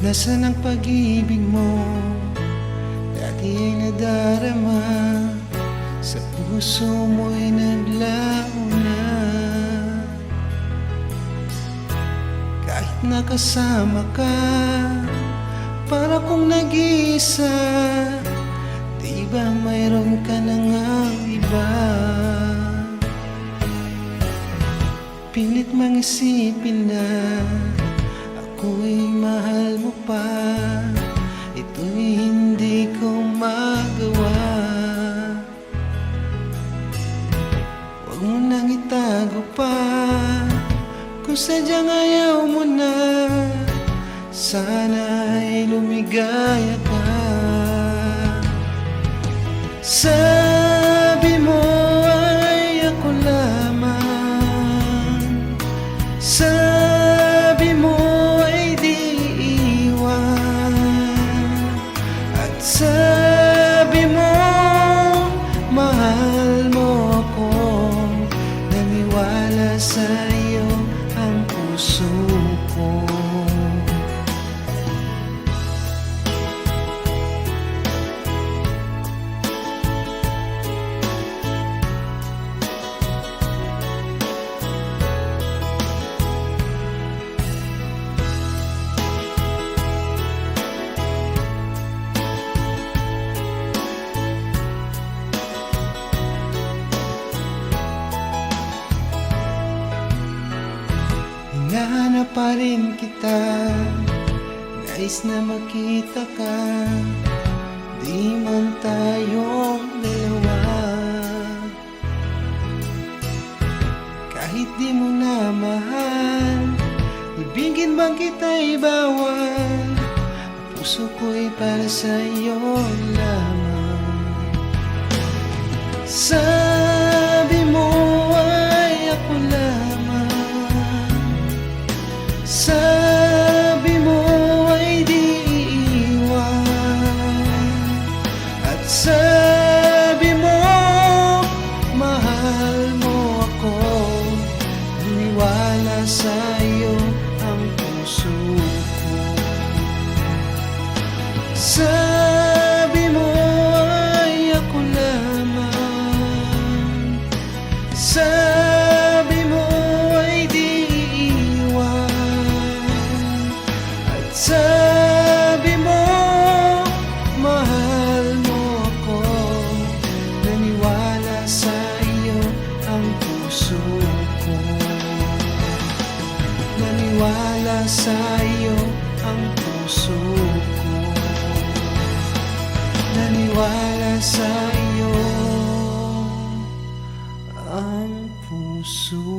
Nasaan ang pag-ibig mo? Dati ay nadarama, sa puso mo'y naglaho na. Kahit nakasama ka, para kong nag-iisa. Di ba mayroon ka na ngang iba? Pilit mang isipin na ako'y mahal mo pa. Ito'y hindi ko magawa. Huwag mo nang itago pa, kung sadyang ayaw mo na. Sana ay lumigaya ka. Sabi mo ay ako lamang, sabi mo ay di iwan, at sabi mo mahal mo ako. Naniwala sa'yo ang puso ko. Hinahanap pa rin kita, nais na makita ka. Di man tayong dalawa, kahit di mo na mahal, ibigin bang kita'y bawal? Ang puso ko'y para sa'yo lamang. Sabi mo ay ako lamang, sabi mo ay di iwan, at sabi mo mahal mo ako. Naniwala sa'yo ang puso ko. Sabi mo ay ako lamang, sabi mo ay di iwan, at sabi mo mahal mo ako. Naniwala sa'yo ang puso ko. Naniwala sa'yo ang puso ko. Naniwala sa'yo ang puso